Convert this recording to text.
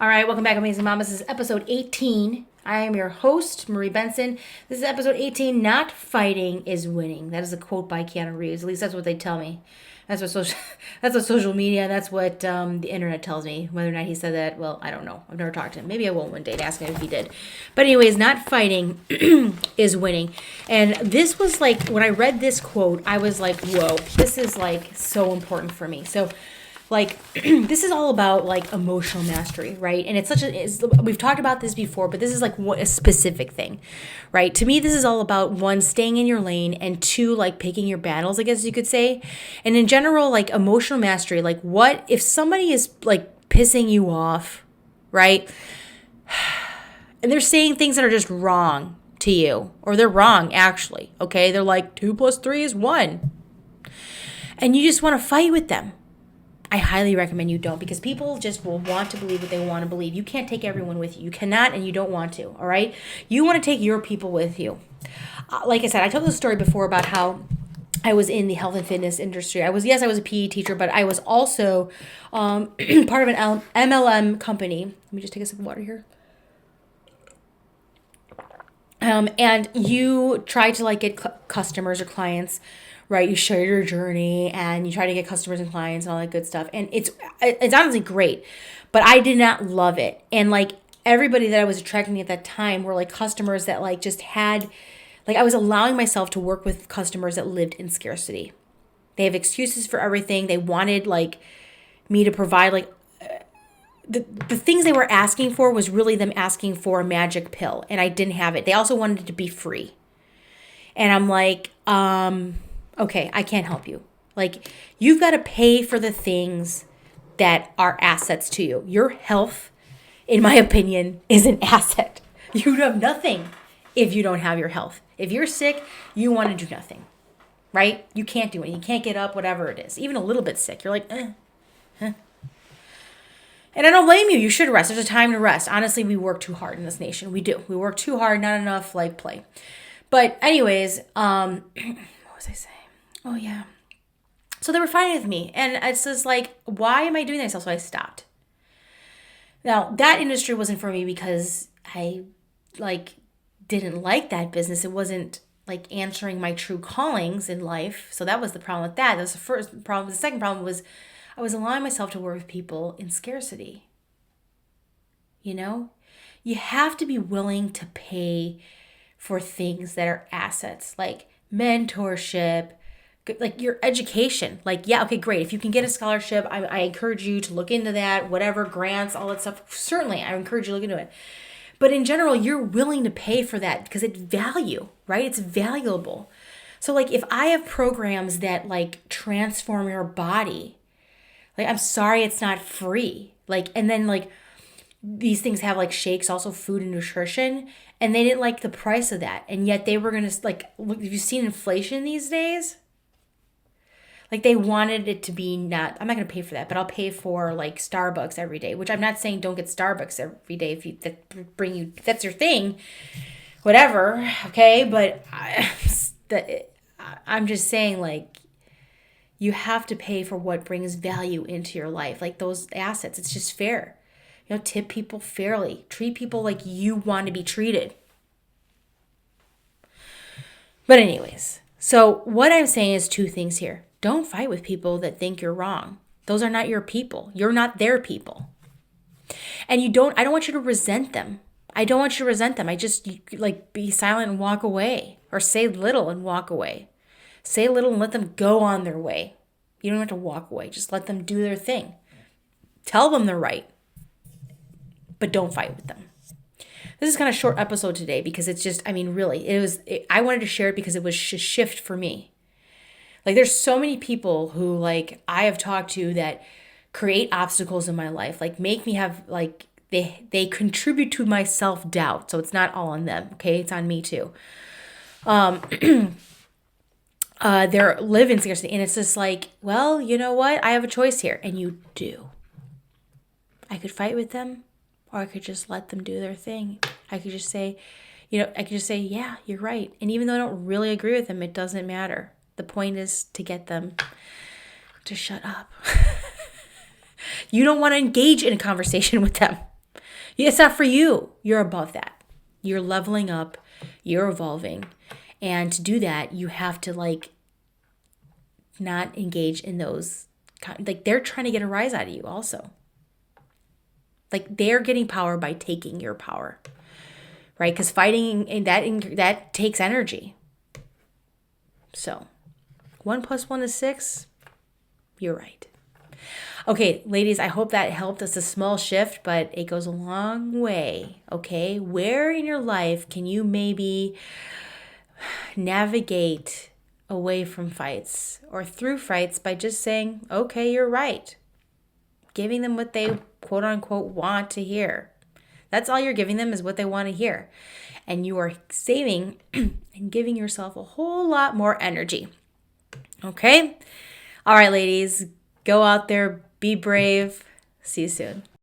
All right, welcome back, Amazing Mamas. This is episode 18. I am your host, Marie Benson. This is episode 18. Not fighting is winning. That is a quote by Keanu Reeves. At least that's what they tell me. That's what social, that's what social media, that's what the internet tells me. Whether or not he said that, well, I don't know. I've never talked to him. Maybe I will one day to ask him if he did. But anyways, not fighting is winning. And this was like, when I read this quote, I was like, whoa, this is like so important for me. So like this is all about like emotional mastery, right? And we've talked about this before, but this is like a specific thing, right? To me, this is all about one, staying in your lane, and two, like picking your battles, I guess you could say. And in general, like emotional mastery, like what if somebody is like pissing you off, right? And they're saying things that are just wrong to you, or they're wrong actually, okay? They're like 2 + 3 is 1. And you just want to fight with them. I highly recommend you don't, because people just will want to believe what they want to believe. You can't take everyone with you. You cannot, and you don't want to, all right? You want to take your people with you. Like I said, I told this story before about how I was in the health and fitness industry. I was a PE teacher, but I was also part of an MLM company. Let me just take a sip of water here. And you try to like get customers or clients, right? You share your journey and you try to get customers and clients and all that good stuff. And it's honestly great, but I did not love it. And like everybody that I was attracting at that time were like customers that like just had, like I was allowing myself to work with customers that lived in scarcity. They have excuses for everything. They wanted like me to provide like the things they were asking for was really them asking for a magic pill, and I didn't have it. They also wanted it to be free. And I'm like, okay, I can't help you. Like, you've got to pay for the things that are assets to you. Your health, in my opinion, is an asset. You have nothing if you don't have your health. If you're sick, you want to do nothing, right? You can't do it. You can't get up, whatever it is. Even a little bit sick, you're like, huh. And I don't blame you. You should rest. There's a time to rest. Honestly, we work too hard in this nation. We do. We work too hard, not enough like play. But anyways, what was I saying? Oh yeah. So they were fighting with me, and it's just like, why am I doing this? So I stopped. Now that industry wasn't for me because I like didn't like that business. It wasn't like answering my true callings in life. So that was the problem with that. That was the first problem. The second problem was I was allowing myself to work with people in scarcity. You know, you have to be willing to pay for things that are assets, like mentorship, like your education. Like, yeah, okay, great. If you can get a scholarship, I encourage you to look into that, whatever, grants, all that stuff. Certainly, I encourage you to look into it. But in general, you're willing to pay for that because it's value, right? It's valuable. So like if I have programs that like transform your body, like, I'm sorry, it's not free. Like, and then like these things have like shakes, also food and nutrition, and they didn't like the price of that. And yet they were going to like, look, have you seen inflation these days? Like they wanted it to be not, I'm not going to pay for that, but I'll pay for like Starbucks every day, which I'm not saying don't get Starbucks every day if you, that's your thing, whatever. Okay. But I'm just saying like, you have to pay for what brings value into your life, like those assets. It's just fair. You know, tip people fairly. Treat people like you want to be treated. But anyways, so what I'm saying is two things here. Don't fight with people that think you're wrong. Those are not your people. You're not their people. And I don't want you to resent them. I don't want you to resent them. I just like be silent and walk away, or say little and walk away. Say little and let them go on their way. You don't have to walk away. Just let them do their thing. Tell them they're right. But don't fight with them. This is kind of a short episode today because it's just, I mean, really, I wanted to share it because it was a shift for me. Like there's so many people who like I have talked to that create obstacles in my life, like make me have like, they contribute to my self-doubt. So it's not all on them. Okay. It's on me too. They're living scarcity, and it's just like, well, you know what? I have a choice here, and you do. I could fight with them, or I could just let them do their thing. I could just say, yeah, you're right. And even though I don't really agree with them, it doesn't matter. The point is to get them to shut up. You don't want to engage in a conversation with them. It's not for you. You're above that. You're leveling up. You're evolving. And to do that, you have to like not engage in those, like they're trying to get a rise out of you also. Like they're getting power by taking your power, right? Because fighting, and that takes energy. So 1 + 1 is 6. You're right. Okay, ladies, I hope that helped. It's a small shift, but it goes a long way. Okay, where in your life can you maybe navigate away from fights or through fights by just saying, okay, you're right. Giving them what they quote unquote want to hear. That's all you're giving them is what they want to hear. And you are saving and giving yourself a whole lot more energy. Okay? All right, ladies, go out there, be brave. See you soon.